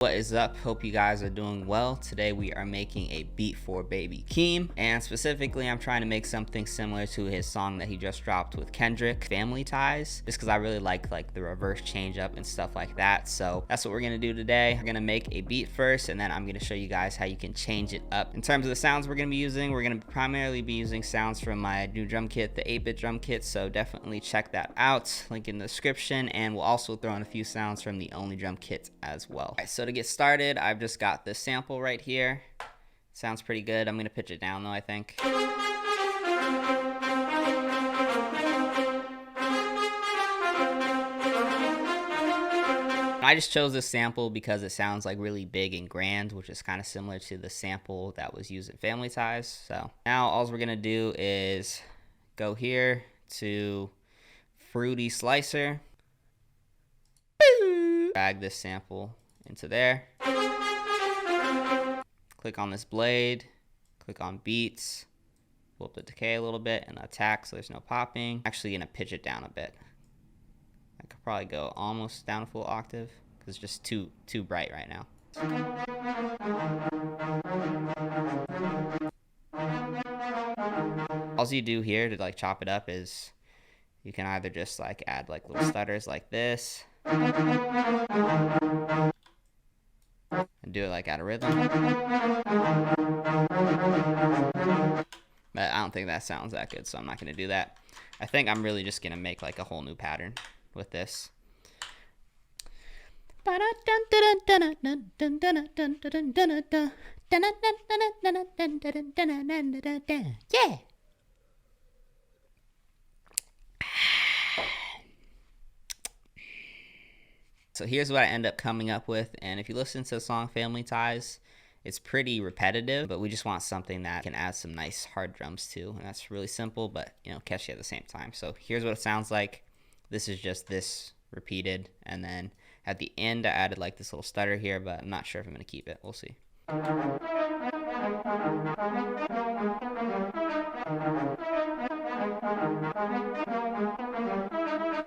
What is up? Hope you guys are doing well. Today we are making a beat for Baby Keem, and specifically I'm trying to make something similar to his song that he just dropped with Kendrick, Family Ties, just because I really like the reverse change up and stuff like that. So that's what we're gonna do today. We're gonna make a beat first, and then I'm gonna show you guys how you can change it up. In terms of the sounds we're gonna be using, we're gonna primarily be using sounds from my new drum kit, the 8-bit drum kit, so definitely check that out. Link in the description, and we'll also throw in a few sounds from the only drum kit as well. All right, so to get started, I've just got this sample right here. Sounds pretty good. I'm gonna pitch it down though, I think. I just chose this sample because it sounds like really big and grand, which is kind of similar to the sample that was used in Family Ties. So now all we're gonna do is go here to Fruity Slicer, drag this sample into there, click on this blade, click on beats, pull up the decay a little bit and attack so there's no popping. Actually gonna pitch it down a bit. I could probably go almost down a full octave because it's just too bright right now. All you do here to like chop it up is you can either just like add like little stutters like this and do it like out of rhythm. But I don't think that sounds that good, so I'm not gonna do that. I think I'm really just gonna make like a whole new pattern with this. Yeah. So here's what I end up coming up with, and if you listen to the song Family Ties, it's pretty repetitive, but we just want something that can add some nice hard drums too, and that's really simple, but you know, catchy at the same time. So here's what it sounds like. This is just this repeated, and then at the end I added like this little stutter here, but I'm not sure if I'm gonna keep it. We'll see.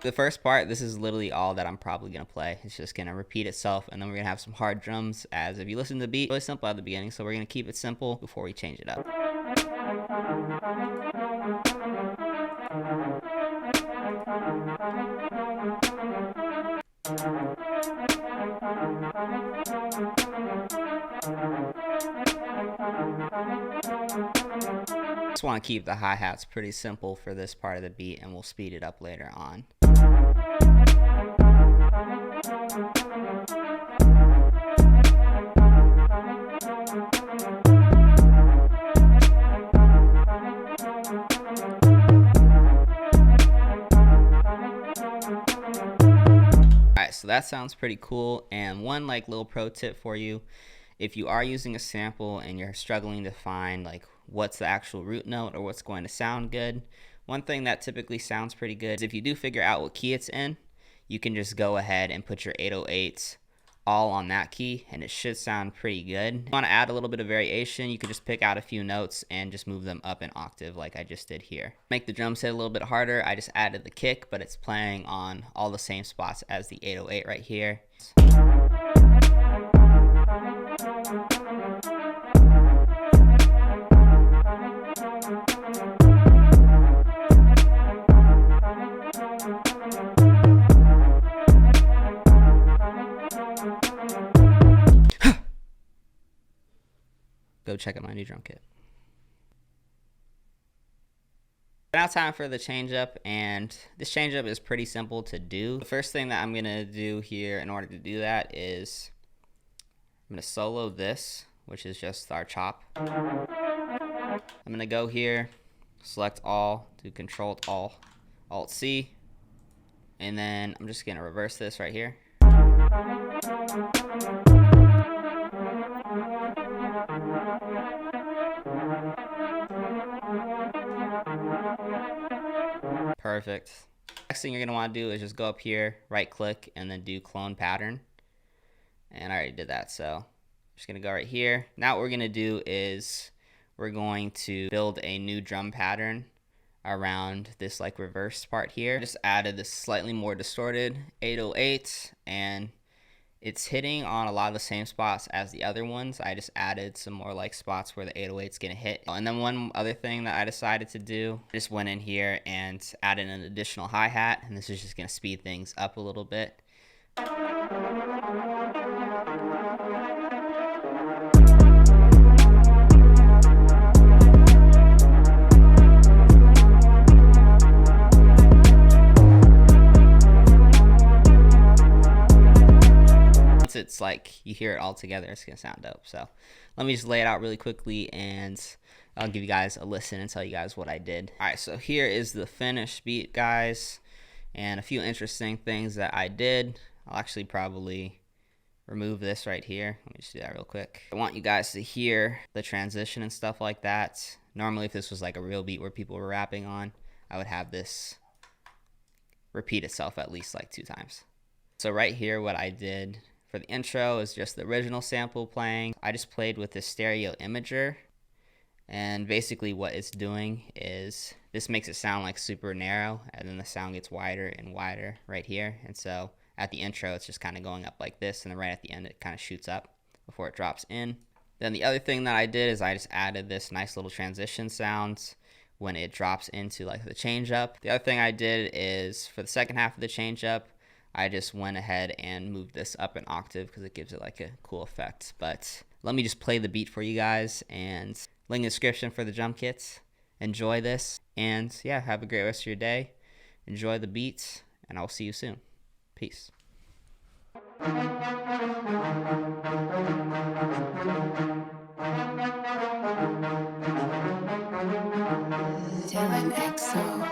The first part, this is literally all that I'm probably gonna play. It's just gonna repeat itself, and then we're gonna have some hard drums, as if you listen to the beat, really simple at the beginning, so we're gonna keep it simple before we change it up. Just want to keep the hi-hats pretty simple for this part of the beat, and we'll speed it up later on. Alright, so that sounds pretty cool, and one like little pro tip for you, if you are using a sample and you're struggling to find like what's the actual root note or what's going to sound good, one thing that typically sounds pretty good is if you do figure out what key it's in, you can just go ahead and put your 808s all on that key, and it should sound pretty good. If you want to add a little bit of variation, you could just pick out a few notes and just move them up an octave like I just did here. Make the drums hit a little bit harder, I just added the kick, but it's playing on all the same spots as the 808 right here. Go check out my new drum kit. Now time for the change up, and this change up is pretty simple to do. The first thing that I'm gonna do here in order to do that is I'm gonna solo this, which is just our chop. I'm gonna go here, select all, do Control Alt C, and then I'm just gonna reverse this right here. Perfect. Next thing you're gonna want to do is just go up here, right click, and then do clone pattern. And I already did that, so I'm just gonna go right here. Now what we're gonna do is we're going to build a new drum pattern around this like reverse part here. Just added this slightly more distorted 808, and It's hitting on a lot of the same spots as the other ones. I just added some more like spots where the 808's gonna hit. And then one other thing that I decided to do, I just went in here and added an additional hi-hat, and this is just gonna speed things up a little bit. It's like you hear it all together, it's gonna sound dope. So let me just lay it out really quickly and I'll give you guys a listen and tell you guys what I did. All right, so here is the finished beat, guys, and a few interesting things that I did. I'll actually probably remove this right here. Let me just do that real quick. I want you guys to hear the transition and stuff like that. Normally, if this was like a real beat where people were rapping on, I would have this repeat itself at least like 2 times. So right here, what I did for the intro is just the original sample playing. I just played with the stereo imager, and basically what it's doing is this makes it sound like super narrow, and then the sound gets wider and wider right here. And so at the intro, it's just kind of going up like this, and then right at the end, it kind of shoots up before it drops in. Then the other thing that I did is I just added this nice little transition sounds when it drops into like the change up. The other thing I did is for the second half of the change up, I just went ahead and moved this up an octave because it gives it like a cool effect. But let me just play the beat for you guys, and link in the description for the drum kits. Enjoy this, and yeah, have a great rest of your day. Enjoy the beats, and I'll see you soon. Peace. Dylan XO.